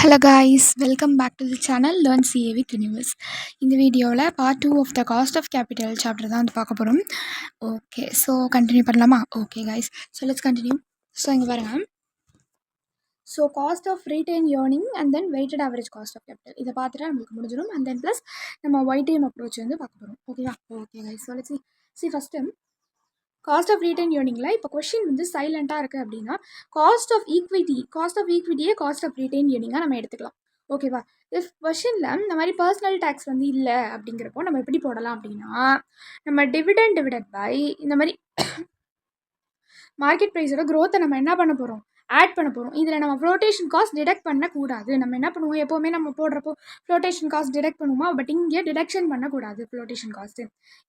Hello guys, welcome back to the channel Learn CA with Universe. இந்த வீடியோவில் part 2 of the cost of capital chapter தான் வந்து பார்க்க போகிறோம். ஓகே, ஸோ கண்டினியூ பண்ணலாமா? Okay guys, so let's continue. So இங்கே பாருங்கள். So cost of retain earning and then weighted average cost of capital இதை பார்த்துட்டு நம்மளுக்கு முடிஞ்சிடும். அண்ட் தென் ப்ளஸ் நம்ம ஒய்டிஎம் அப்ரோச் வந்து பார்க்க போகிறோம். ஓகேவா? Okay guys, so let's see first cost of retain ஏர்னிங்கில் இப்போ கொஷின் வந்து சைலண்ட்டாக இருக்குது அப்படின்னா காஸ்ட் ஆஃப் ஈக்விட்டியே காஸ்ட் ஆஃப் ரீட்டைன் ஏர்னிங்காக நம்ம எடுத்துக்கலாம். ஓகேவா? இஃப் கொஷினில் இந்த மாதிரி பர்சனல் டேக்ஸ் வந்து இல்லை அப்படிங்கிறப்போ நம்ம எப்படி போடலாம் அப்படின்னா நம்ம டிவிடெண்ட் பை இந்த மாதிரி மார்க்கெட் ப்ரைஸோட க்ரோத்தை நம்ம என்ன பண்ண போகிறோம், ஆட் பண்ண போகிறோம். இதில் நம்ம ஃப்ளோட்டேஷன் காஸ்ட் டிடெக்ட் பண்ணக்கூடாது. நம்ம என்ன பண்ணுவோம், எப்போவுமே நம்ம போடுறப்போ ஃப்ளோட்டேஷன் காஸ்ட் டிடெக்ட் பண்ணுவோமா, பட் இங்கே டிடெக்ஷன் பண்ணக்கூடாது ஃப்ளோட்டேஷன் காஸ்ட்டு.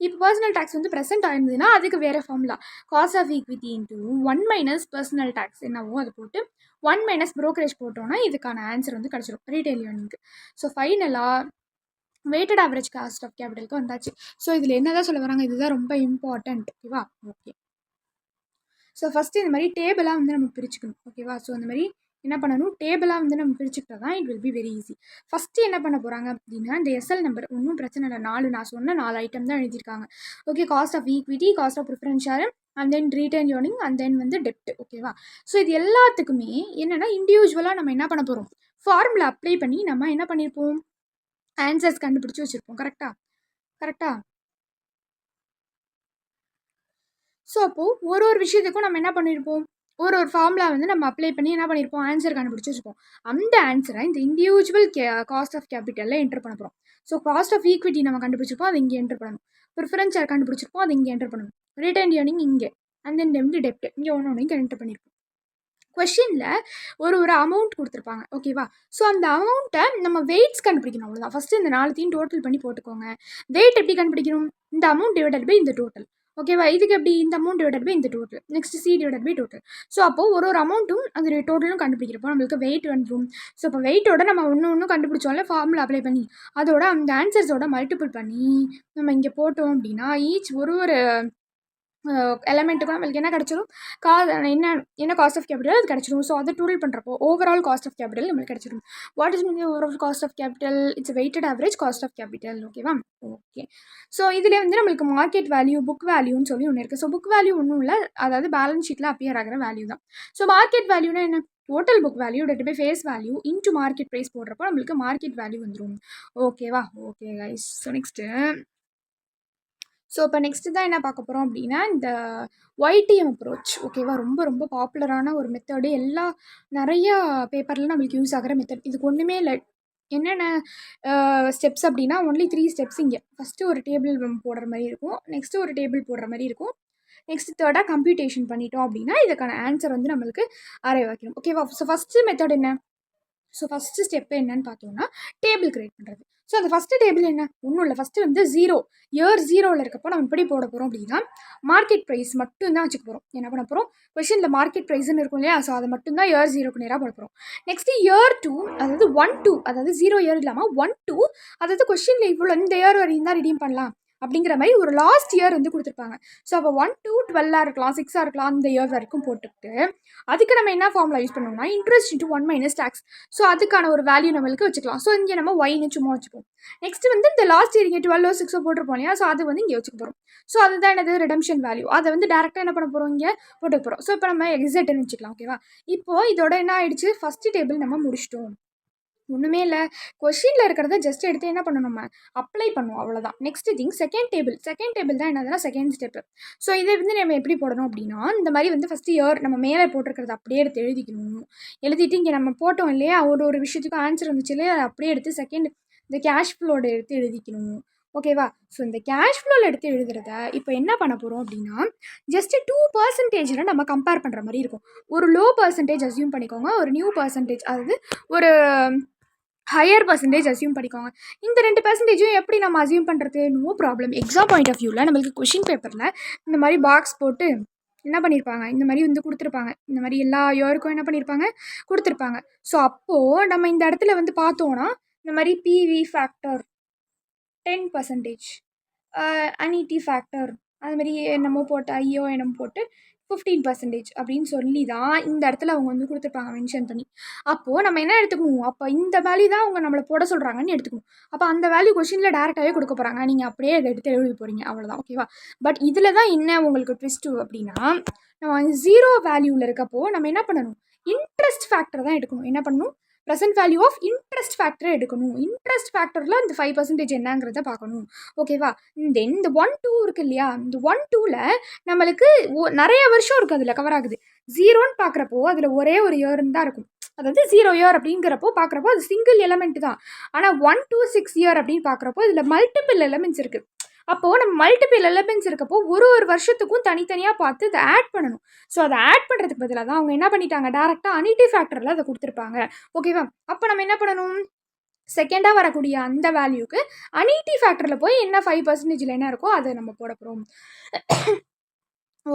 இப்போ பர்சனல் டேக்ஸ் வந்து ப்ரெசென்ட் ஆயிருந்ததுன்னா அதுக்கு வேறு formula cost of equity into 1 minus personal tax என்னவோ அது போட்டு 1 மைனஸ் ப்ரோக்கரேஜ் போட்டோன்னா இதுக்கான ஆன்சர் வந்து கிடச்சிடும் ரீட்டைல் ஏர்னிங்க்கு. ஸோ ஃபைனலாக வெயிட்டட் ஆவரேஜ் காஸ்ட் ஆஃப் கேபிட்டலுக்கு வந்தாச்சு. ஸோ இதில் என்ன தான் சொல்ல வராங்க, இதுதான் ரொம்ப இம்பார்ட்டண்ட். ஓகேவா? ஓகே, ஸோ ஃபஸ்ட்டு இந்த மாதிரி டேபிளாக வந்து நம்ம பிரிச்சுக்கணும். ஓகேவா? ஸோ இந்த மாதிரி என்ன பண்ணணும், டேபிளாக வந்து நம்ம பிரிச்சுக்கிட்டா தான் it will be very easy. First என்ன பண்ண போகிறாங்க அப்படின்னா இந்த எஸ்எல் நம்பர் ஒன்றும் பிரச்சனை இல்லை, நான் சொன்ன 4 ஐட்டம் தான் எழுதியிருக்காங்க. Okay, cost of equity, cost of preference share and then retain earning and then வந்து டெப்ட். ஓகேவா? ஸோ இது எல்லாத்துக்குமே என்னென்னா இண்டிவிஜுவலாக நம்ம என்ன பண்ண போகிறோம், ஃபார்முலா அப்ளை பண்ணி நம்ம என்ன பண்ணியிருப்போம், ஆன்சர்ஸ் கண்டுபிடிச்சி வச்சுருப்போம். கரெக்டாக. ஸோ அப்போது ஒரு விஷயத்துக்கும் நம்ம என்ன பண்ணியிருப்போம், ஒரு ஃபார்முலா வந்து நம்ம அப்ளை பண்ணி என்ன பண்ணியிருப்போம், ஆன்சர் கண்டுபிடிச்சி வச்சுருப்போம். அந்த ஆன்சரை இந்த இண்டிவிஜுவல் காஸ்ட் ஆஃப் கேபிட்டலில் என்டர் பண்ண போகிறோம். ஸோ காஸ்ட் ஆஃப் ஈக்விட்டி நம்ம கண்டுபிடிச்சிருப்போம், அது இங்கே என்டர் பண்ணணும். ப்ரிஃபரன்ஸ் ஷேர் கண்டுபிடிச்சிருப்போம், அது இங்கே என்டர் பண்ணணும். ரிட்டைன் ஏர்னிங் இங்கே, அண்ட் தென் டெப்ட் இங்கே ஒன்று இங்கே என்டர் பண்ணியிருப்போம். கொஷினில் ஒரு அமௌண்ட் கொடுத்துருப்பாங்க. ஓகேவா? ஸோ அந்த அமௌண்ட்டை நம்ம வெயிட்ஸ் கண்டுபிடிக்கணும். அவ்வளோதான். ஃபஸ்ட்டு இந்த 4த்தையும் டோட்டல் பண்ணி போட்டுக்கோங்க. வெயிட் எப்படி கண்டுபிடிக்கணும், இந்த அமௌண்ட் டிவைடட் பை இந்த டோட்டல். ஓகேவா? இதுக்கு எப்படி, இந்த அமௌண்ட் டிவைடட் பை இந்த total, next c divided by total. So அப்போது ஒரு அமௌண்ட்டும் அந்த டோட்டலும் கண்டுபிடிக்கிறப்போ நம்மளுக்கு வெயிட் வந்துடும். ஸோ இப்போ வெயிட்டோட நம்ம ஒன்று கண்டுபிடிச்சோம்ல ஃபார்முலா அப்ளை பண்ணி, அதோட அந்த ஆன்சர்ஸோட மல்டிபிள் பண்ணி நம்ம இங்கே போட்டோம் அப்படின்னா ஈச் ஒரு எலமெண்ட்டுக்கும் நம்மளுக்கு என்ன கிடச்சிடும், என்ன காஸ்ட் ஆஃப் கேபிட்டல் அது கிடச்சிடும். ஸோ அதை டோட்டல் பண்ணுறப்போ ஓவரால் காஸ்ட் ஆஃப் கேபிட்டல் நம்மளுக்கு கிடச்சிடும். What is meaning overall cost of capital, it's weighted average cost of capital. ஓகேவா? ஓகே, ஸோ இதில் வந்து நம்மளுக்கு மார்க்கெட் வேல்யூ, புக் வேல்யூன்னு சொல்லி ஒன்று இருக்குது. ஸோ புக் வேல்யூ ஒன்றும் இல்லை, அதாவது பேலன்ஸ் ஷீட்டில் அப்பியர் ஆகிற வேல்யூ தான். ஸோ மார்க்கெட் வேல்யூனா என்ன, total book value divided by face value into market price போடுறப்போ நம்மளுக்கு மார்க்கெட் வேல்யூ வந்துடும். ஓகேவா? ஓகே கைஸ், ஸோ இப்போ நெக்ஸ்ட்டு தான் என்ன பார்க்க போகிறோம் அப்படின்னா இந்த ஒய்டிஎம் அப்ரோச். ஓகேவா? ரொம்ப பாப்புலரான ஒரு மெத்தடு, நிறையா பேப்பரில் நம்மளுக்கு யூஸ் ஆகிற மெத்தட். இதுக்கு ஒன்றுமே இல்லை, என்னென்ன ஸ்டெப்ஸ் அப்படின்னா ஒன்லி 3 ஸ்டெப்ஸ். இங்கே ஃபஸ்ட்டு ஒரு டேபிள் போடுற மாதிரி இருக்கும், நெக்ஸ்ட்டு ஒரு டேபிள் போடுற மாதிரி இருக்கும், நெக்ஸ்ட் தேர்டாக கம்ப்யூட்டேஷன் பண்ணிட்டோம் அப்படின்னா இதுக்கான ஆன்சர் வந்து நம்மளுக்கு அரைவ் வைக்கணும். ஓகேவா? ஸோ ஃபஸ்ட்டு மெத்தட் என்ன, ஸோ ஃபஸ்ட்டு ஸ்டெப்பு என்னன்னு பார்த்தோம்னா டேபிள் கிரியேட் பண்ணுறது. ஸோ அந்த ஃபஸ்ட்டு டேபிள் என்ன, ஒன்றும் இல்லை, ஃபஸ்ட்டு வந்து இயர் 0ல் இருக்கப்போ நம்ம எப்படி போட போகிறோம் அப்படின்னா மார்க்கெட் ப்ரைஸ் மட்டும்தான் வச்சுக்க போகிறோம். என்ன பண்ண போகிறோம், கொஷினில் மார்க்கெட் ப்ரைஸ்ன்னு இருக்கும் இல்லையா, ஸோ அதை மட்டும்தான் இயர் 0க்கு நேராக போட போகிறோம். நெக்ஸ்ட்டு இயர் 2, அதாவது 1-2, அதாவது 0 இயர் இல்லாமல் 1-2, அதாவது கொஷினில் இவ்வளோ இந்த இயர் வரையும் தான் ரிடீம் பண்ணலாம் அப்படிங்கிற மாதிரி ஒரு லாஸ்ட் இயர் வந்து கொடுத்துருப்பாங்க. ஸோ அப்போ 1-12 இருக்கலாம், 6 இருக்கலாம், அந்த இயர் வரைக்கும் போட்டுக்கிட்டு அதுக்கு நம்ம என்ன ஃபார்முலா யூஸ் பண்ணுவோம்னா interest into 1 minus tax. So அதுக்கான ஒரு வேல்யூ நம்மளுக்கு வச்சுக்கலாம். ஸோ இங்கே நம்ம ஒய்னு சும்மா வச்சுப்போம். நெக்ஸ்ட் வந்து இந்த லாஸ்ட் இயர் இங்கே 12 6 போட்டிருப்போம் இல்லையா, ஸோ அது வந்து இங்கே வச்சுக்க போகிறோம். ஸோ அதுதான் என்னது, ரிடம்ஷன் வேல்யூ. அதை வந்து டேரெக்டாக என்ன பண்ண போகிறோம், இங்கே போட்டுக்க போகிறோம். ஸோ இப்போ நம்ம எக்ஸிட்னு வச்சுக்கலாம். ஓகேவா? இப்போது இதோட என்ன ஆயிடுச்சு, ஃபஸ்ட்டு டேபிள் நம்ம முடிச்சிட்டோம். ஒன்றுமே இல்லை, கொஷினில் இருக்கிறத ஜஸ்ட் எடுத்து என்ன பண்ணணும், நம்ம அப்ளை பண்ணுவோம், அவ்வளோதான். நெக்ஸ்ட் திங் செகண்ட் டேபிள் தான் என்னதுன்னா செகண்ட் ஸ்டெப்பு. ஸோ இதை வந்து நம்ம எப்படி போடணும் அப்படின்னா இந்த மாதிரி வந்து ஃபஸ்ட்டு இயர் நம்ம மேலே போட்டிருக்கிறத அப்படியே எடுத்து எழுதிட்டு இங்கே நம்ம போட்டோம் இல்லையா, ஒரு விஷயத்துக்கும் ஆன்சர் வந்துச்சு இல்லையா, அதை அப்படியே எடுத்து செகண்ட் இந்த கேஷ் ஃப்ளோட எடுத்து எழுதிக்கணும். ஓகேவா? ஸோ இந்த கேஷ் ஃப்ளோவில் எடுத்து எழுதுறத இப்போ என்ன பண்ண போகிறோம் அப்படின்னா ஜஸ்ட்டு 2% நம்ம கம்பேர் பண்ணுற மாதிரி இருக்கும். ஒரு லோ பர்சன்டேஜ் அஸ்யூம் பண்ணிக்கோங்க, ஒரு நியூ பர்சன்டேஜ், அதாவது ஒரு ஹையர் பர்சன்டேஜ் அஸ்யூம் பண்ணிக்கோங்க. இந்த 2%யும் எப்படி நம்ம அஸ்யூம் பண்ணுறது, no problem. Exam point of வியூவில் நம்மளுக்கு கொஷின் பேப்பரில் இந்த மாதிரி பாக்ஸ் போட்டு என்ன பண்ணியிருப்பாங்க, இந்த மாதிரி வந்து கொடுத்துருப்பாங்க, இந்த மாதிரி எல்லா இயருக்கும் என்ன பண்ணியிருப்பாங்க கொடுத்துருப்பாங்க. ஸோ அப்போது நம்ம இந்த இடத்துல வந்து பார்த்தோன்னா இந்த மாதிரி பிவி ஃபேக்டர் 10%, அனிட்டி ஃபேக்டர், அது மாதிரி என்னமோ போட்டு என்னமோ போட்டு 15% அப்படின்னு சொல்லி தான் இந்த இடத்துல அவங்க வந்து கொடுத்துருப்பாங்க மென்ஷன் பண்ணி. அப்போது நம்ம என்ன எடுத்துக்கணும், அப்போ இந்த வேல்யூ தான் அவங்க நம்மளை போட சொல்கிறாங்கன்னு எடுத்துக்கணும். அப்போ அந்த வேல்யூ கொஷினில் டேரெக்டாகவே கொடுக்க போகிறாங்க, நீங்கள் அப்படியே அதை எடுத்து எழுத போகிறீங்க, அவ்வளோதான். ஓகேவா? பட் இதில் தான் என்ன உங்களுக்கு ட்விஸ்ட்டு அப்படின்னா, நம்ம 0 வேல்யூவில் இருக்கப்போ நம்ம என்ன பண்ணணும், இன்ட்ரெஸ்ட் ஃபேக்டர் தான் எடுக்கணும். என்ன பண்ணணும், ப்ரெசென்ட் வேல்யூ ஆஃப் இன்ட்ரெஸ்ட் ஃபேக்டரை எடுக்கணும். இன்ட்ரெஸ்ட் ஃபேக்டரில் இந்த 5% என்னங்கிறத பார்க்கணும். ஓகேவா? தென் இந்த 1-2 இருக்குது இல்லையா, இந்த 1-2ல் நம்மளுக்கு நிறைய வருஷம் இருக்குது அதில் கவர் ஆகுது. 0ன்னு பார்க்குறப்போ அதில் ஒரே ஒரு இயர்ன்னு தான் இருக்கும். அதாவது 0 இயர் அப்படிங்கிறப்போ பார்க்குறப்போ அது சிங்கிள் எலமெண்ட் தான். ஆனால் 1 to 6 இயர் அப்படின்னு பார்க்குறப்போ இதில் மல்டிபிள் எலமெண்ட்ஸ் இருக்குது. அப்போது நம்ம மல்டிபிள் எலமெண்ட்ஸ் இருக்கப்போ ஒரு வருஷத்துக்கும் தனித்தனியாக பார்த்து இதை ஆட் பண்ணணும். ஸோ அதை ஆட் பண்ணுறதுக்கு பதிலாக தான் அவங்க என்ன பண்ணிட்டாங்க, டேரெக்டாக அனிட்டி ஃபேக்டரில் அதை கொடுத்துருப்பாங்க. ஓகேவா? அப்போ நம்ம என்ன பண்ணணும், செகண்டாக வரக்கூடிய அந்த வேல்யூக்கு அனிட்டி ஃபேக்டரில் போய் என்ன 5%ல் என்ன இருக்கோ அதை நம்ம போட போகிறோம்.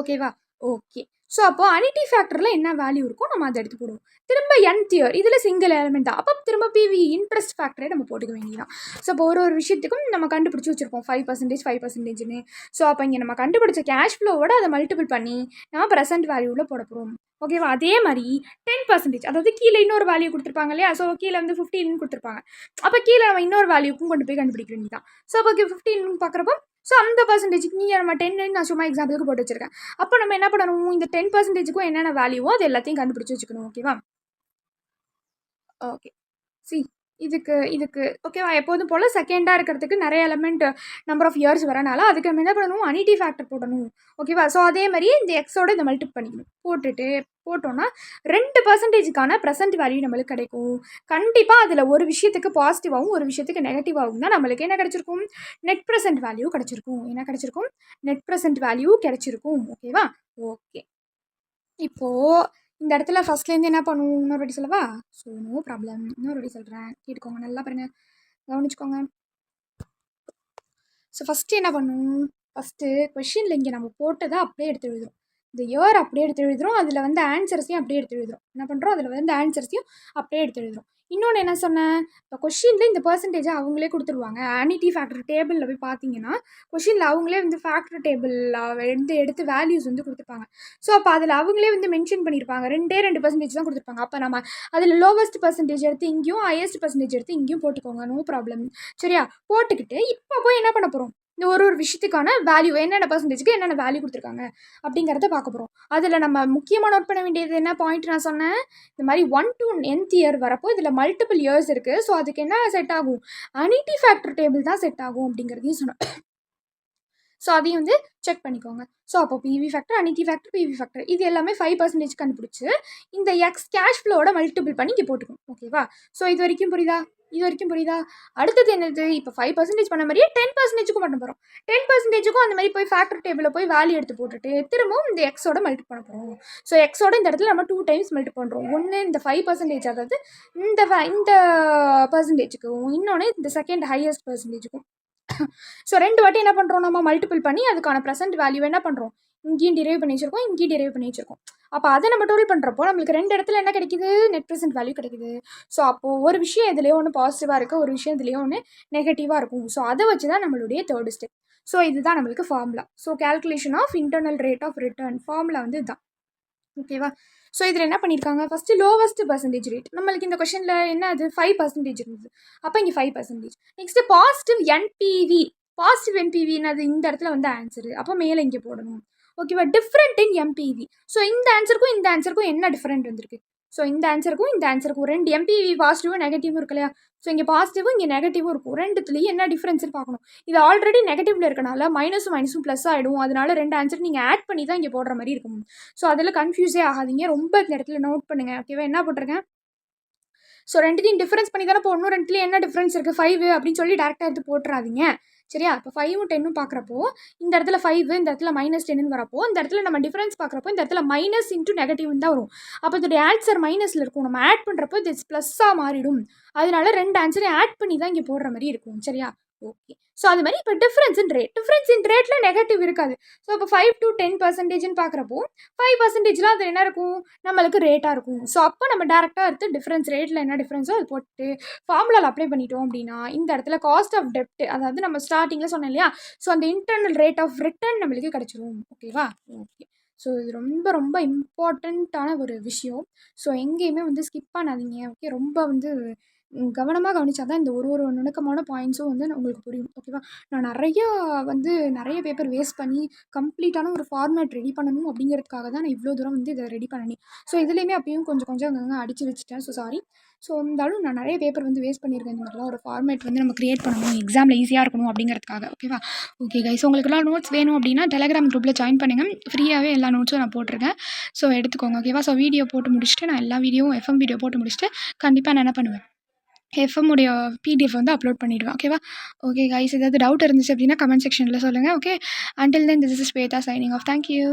ஓகேவா? ஓகே. ஸோ அப்போது அனிட்டி ஃபேக்டரில் என்ன வேல்யூ இருக்கோ நம்ம அதை எடுத்து போடுவோம். திரும்ப nth இயர் இதில் சிங்கிள் எலிமெண்ட் தான். அப்போ திரும்ப பிவி இன்ட்ரெஸ்ட் ஃபேக்டரை நம்ம போட்டுக்க வேண்டியதான். ஸோ அப்போ ஒரு விஷயத்துக்கும் நம்ம கண்டுபிடிச்சி வச்சுருப்போம் 5%. ஸோ அப்போ இங்கே நம்ம கண்டுபிடிச்ச கேஷ் ஃப்ளோவோட அதை மல்டிபிள் பண்ணி நம்ம ப்ரெசென்ட் வேல்யூவில் போட போகிறோம். ஓகேவா? அதே மாதிரி 10%, அதாவது கீழே இன்னொரு வேல்யூ கொடுத்துருப்பாங்க இல்லையா, ஸோ கீழே வந்து 15 கொடுத்துருப்பாங்க. அப்போ கீழே நம்ம இன்னொரு வேல்யூக்கும் கொண்டு போய் கண்டுபிடிக்க வேண்டியதான். ஸோ அப்போ 15 பார்க்குறப்போ ஸோ அந்த பர்சன்டேஜுக்கு நீங்கள் நம்ம 10 நான் சும்மா எக்ஸாம்பிளுக்கு போட்டு வச்சுருக்கேன். அப்போ நம்ம என்ன பண்ணணும், இந்த 10%க்கும் என்னென்ன வேல்யூவோ அது எல்லாத்தையும் கண்டுபிடிச்சி வச்சுக்கணும். ஓகேவா? ஓகே. இதுக்கு ஓகேவா? எப்போதும் போல் செகண்டாக இருக்கிறதுக்கு நிறைய எலமெண்ட் நம்பர் ஆஃப் இயர்ஸ் வரனால அதுக்கு நம்ம என்ன பண்ணணும், அனிட்டி ஃபேக்டர் போடணும். ஓகேவா? ஸோ அதே மாதிரி இந்த எக்ஸோட இதை மல்டிப் பண்ணிக்கணும். போட்டோன்னா 2%க்கான ப்ரெசென்ட் வேல்யூ நம்மளுக்கு கிடைக்கும். கண்டிப்பாக அதில் ஒரு விஷயத்துக்கு பாசிட்டிவாகவும் ஒரு விஷயத்துக்கு நெகட்டிவாகவும் தான் நம்மளுக்கு என்ன கிடச்சிருக்கும், நெட் ப்ரெசென்ட் வேல்யூ கிடச்சிருக்கும். என்ன கிடச்சிருக்கும், நெட் ப்ரெசென்ட் வேல்யூ கிடச்சிருக்கும். ஓகேவா? ஓகே. இப்போது இந்த இடத்துல ஃபஸ்ட்லேருந்து என்ன பண்ணுவோம், இன்னொரு வாட்டி சொல்லவா? ஸோ நோ ப்ராப்ளம், இன்னொரு வாட்டி சொல்கிறேன், கேட்டுக்கோங்க, நல்லா பாருங்கள், கவனிச்சுக்கோங்க. ஸோ ஃபஸ்ட்டு என்ன பண்ணுவோம், ஃபஸ்ட்டு கொஷினில் இங்கே நம்ம போட்டதை அப்படியே எடுத்து எழுதுறோம். இந்த இயர் அப்படியே எடுத்து எழுதுகிறோம், அதில் வந்து ஆன்சர்ஸையும் அப்படியே எடுத்து எழுதுகிறோம். என்ன பண்ணுறோம், அதில் வந்து ஆன்சர்ஸையும் அப்படியே எடுத்து எழுதுகிறோம். இன்னொன்று என்ன சொன்னேன், இப்போ கொஷினில் இந்த பர்சன்டேஜை அவங்களே கொடுத்துருவாங்க. ஆனிட்டி ஃபேக்டர் டேபிளில் போய் பார்த்தீங்கன்னா கொஷினில் அவங்களே வந்து ஃபேக்டர் டேபிளில் எடுத்து வேல்யூஸ் வந்து கொடுத்துருப்பாங்க. ஸோ அப்போ அதில் அவங்களே வந்து மென்ஷன் பண்ணியிருப்பாங்க, 2% தான் கொடுத்துருப்பாங்க. அப்போ நம்ம அதில் லோவஸ்ட் பர்சன்டேஜ் எடுத்து இங்கேயும் ஹையஸ்ட் பர்சன்டேஜ் எடுத்து இங்கேயும் போட்டுக்கோங்க, நோ ப்ராப்ளம். சரியா? போட்டுக்கிட்டு இப்போ போய் என்ன பண்ண போகிறோம், இந்த ஒரு விஷயத்துக்கான வேல்யூ என்னென்ன பர்சன்டேஜுக்கு என்னென்ன வேல்யூ கொடுத்துருக்காங்க அப்படிங்கிறத பார்க்க போகிறோம். அதில் நம்ம முக்கியமாக நோட் பண்ண வேண்டியது என்ன பாயிண்ட் நான் சொன்னேன், இந்த மாதிரி 1 to nth இயர் வரப்போ இதில் மல்டிபிள் இயர்ஸ் இருக்குது. ஸோ அதுக்கு என்ன செட் ஆகும், அனிட்டி ஃபேக்டர் டேபிள் தான் செட் ஆகும் அப்படிங்கிறதையும் சொன்னேன். ஸோ அதையும் வந்து செக் பண்ணிக்கோங்க. ஸோ அப்போ PV factor, annuity factor, PV factor இது எல்லாமே 5% கண்டுபிடிச்சி இந்த எக்ஸ் கேஷ் ஃப்ளோவோட மல்டிபிள் பண்ணி இங்கே போட்டுக்கணும். ஓகேவா? ஸோ இது வரைக்கும் புரியுதா? அடுத்தது என்னது, இப்போ 5% பண்ண மாதிரியே 10%க்கும் பண்ண போகிறோம். 10%க்கும் அந்த மாதிரி போய் ஃபேக்டர் டேபிளில் போய் வேல்யூ எடுத்து போட்டுட்டு திரும்பவும் இந்த எக்ஸோட மல்டிப் பண்ண போகிறோம். ஸோ எக்ஸோட இந்த இடத்துல நம்ம 2 டைம்ஸ் மல்டிப் பண்ணுறோம். ஒன்று இந்த 5%, அதாவது இந்த பர்சன்டேஜுக்கும், இன்னொன்று இந்த செகண்ட் ஹையஸ்ட் பர்சன்டேஜுக்கும். ஸோ 2 வாட்டி என்ன பண்ணுறோம், நம்ம மல்டிபிள் பண்ணி அதுக்கான ப்ரெசென்ட் வேல்யூ என்ன பண்ணுறோம், இங்கேயும் டிரைவ் பண்ணி வச்சிருக்கோம், இங்கேயும் டிரைவ் பண்ணி வச்சிருக்கோம். அப்போ அதை நம்ம டோட்டல் பண்ணுறப்போ நம்மளுக்கு 2 இடத்துல என்ன கிடைக்குது, நெட் ப்ரெசென்ட் வேல்யூ கிடைக்குது. ஸோ அப்போது ஒரு விஷயம் இதுலேயே ஒன்று பாசிட்டிவாக இருக்குது, ஒரு விஷயம் இதுலேயே ஒன்று நெகட்டிவாக இருக்கும். ஸோ அதை வச்சு தான் நம்மளுடைய தேர்ட் ஸ்டெப். ஸோ இதுதான் நம்மளுக்கு formula. So calculation of internal rate of return formula வந்து இதுதான். ஓகேவா? ஸோ இதில் என்ன பண்ணியிருக்காங்க, ஃபஸ்ட்டு லோவஸ்ட் பர்சன்டேஜ் ரேட் நம்மளுக்கு இந்த கொஷனில் என்ன, அது 5% இருந்தது. அப்போ இங்கே 5%. நெக்ஸ்ட்டு பாசிட்டிவ் என்பிவி அது இந்த இடத்துல வந்து ஆன்சரு, அப்போ மேலே இங்கே போடணும். ஓகேவா? Different in MPV. ஸோ இந்த ஆன்சருக்கும் என்ன டிஃப்ரெண்ட் வந்திருக்கு, ஸோ இந்த ஆன்சருக்கும் 2 எம்பிவி பாசிட்டிவும் நெகட்டிவும் இருக்கு இல்லையா. ஸோ இங்கே பாசிட்டிவும் இங்கே நெகட்டிவும் இருக்கும். ரெண்டுத்துலேயும் என்ன டிஃப்ரென்ஸ்னு பார்க்கணும். இது ஆல்ரெடி நெகட்டிவில் இருக்கனால மைனஸும் ப்ளஸ் ஆகிடும். அதனால 2 ஆன்சர் நீங்கள் ஆட் பண்ணி தான் இங்கே போடுற மாதிரி இருக்கும். ஸோ அதில் கன்ஃபியூஸே ஆகாதீங்க, ரொம்ப இந்த இடத்துல நோட் பண்ணுங்கள். ஓகேவா? என்ன போட்டிருக்கேன், ஸோ 2த்தையும் டிஃப்ரென்ஸ் பண்ணி தானே போடணும். 2த்துலேயும் என்ன டிஃப்ரென்ஸ் இருக்குது, 5 அப்படின்னு சொல்லி டேரெக்டாக எடுத்து போட்டுறாதீங்க. சரியா? இப்போ 5ம் 10ம் பார்க்குறப்போ இந்த இடத்துல 5, இந்த இடத்துல -10ன்னு வரப்போ இந்த இடத்துல நம்ம டிஃப்ரென்ஸ் பார்க்குறப்போ இந்த இடத்துல மைனஸ் இன்ட்டு நெகட்டிவ்னு தான் வரும். அப்போ இதோடைய ஆன்சர் மைனஸில் இருக்கும். நம்ம ஆட் பண்ணுறப்போ இது ப்ளஸ்ஸாக மாறிடும். அதனால 2 ஆன்சரையும் ஆட் பண்ணி தான் இங்கே போடுற மாதிரி இருக்கும். சரியா? ஓகே. ஸோ அது மாதிரி இப்போ டிஃப்ரென்ஸ் இன் ரேட்டில் நெகட்டிவ் இருக்காது. ஸோ இப்போ 5 to 10%ன்னு பார்க்குறப்போ 5%லாம் அது என்ன இருக்கும், நம்மளுக்கு ரேட்டாக இருக்கும். ஸோ அப்போ நம்ம டேரெக்டாக எடுத்து டிஃப்ரென்ஸ் ரேட்டில் என்ன டிஃப்ரென்ஸோ அது போட்டு ஃபார்முலாவில் அப்ளை பண்ணிட்டோம் அப்படின்னா இந்த இடத்துல காஸ்ட் ஆஃப் டெப்ட், அதாவது நம்ம ஸ்டார்டிங்கில் சொன்னோம் இல்லையா, ஸோ அந்த இன்டர்னல் ரேட் ஆஃப் ரிட்டர்ன் நம்மளுக்கு கிடச்சிரும். ஓகேவா? ஓகே. ஸோ இது ரொம்ப ரொம்ப இம்பார்ட்டண்ட்டான ஒரு விஷயம். ஸோ எங்கேயுமே வந்து ஸ்கிப் பண்ணாதீங்க. ஓகே. ரொம்ப வந்து கவனமா கவனிச்சா தான் இந்த ஒரு ஒரு நுணுக்கமான பாயிண்ட்ஸும் வந்து உங்களுக்கு புரியும். ஓகேவா? நான் நெறைய பேப்பர் வேஸ்ட் பண்ணி கம்ப்ளீட்டான ஒரு ஃபார்மேட் ரெடி பண்ணணும் அப்படிங்கிறதுக்காக தான் நான் இவ்வளோ தூரம் வந்து இத ரெடி பண்ணனே. ஸோ இதுலயுமே அப்பயும் கொஞ்சம் கொஞ்சம் அங்கங்க அடிச்சு வச்சுட்டேன். So sorry. ஸோ இருந்தாலும் நான் நெறைய பேப்பர் வந்து வேஸ்ட் பண்ணியிருக்கேன். இந்த மாதிரிலாம் ஒரு ஃபார்மேட் வந்து நம்ம கிரியேட் பண்ணணும். எக்ஸாம்ல ஈஸியா இருக்கணும் அப்படிங்கிறதுக்காக. ஓகேவா? Okay guys. உங்களுக்கெல்லாம் நோட்ஸ் வேணும் அப்படின்னா டெலகிராம் குரூப்ல ஜாயின் பண்ணுங்க. ஃப்ரீயாவே எல்லா நோட்ஸும் நான் போட்டிருக்கேன். ஸோ எடுத்துக்கோங்க. ஓகேவா? ஸோ வீடியோ போட்டு முடிச்சுட்டு நான் எல்லா வீடியோவும் எஃப்எம் வீடியோ போட்டு முடிச்சுட்டு கண்டிப்பா நான் என்ன பண்ணுவேன், எஃப்எம் உடைய பிடிஎஃப் வந்து அப்லோட் பண்ணிடுவேன். ஓகேவா? Okay guys. ஏதாவது டவுட் இருந்துச்சு அப்படின்னா கமெண்ட் செக்ஷன்ல சொல்லுங்க. Okay. Until then this is Swetha signing off. Thank you.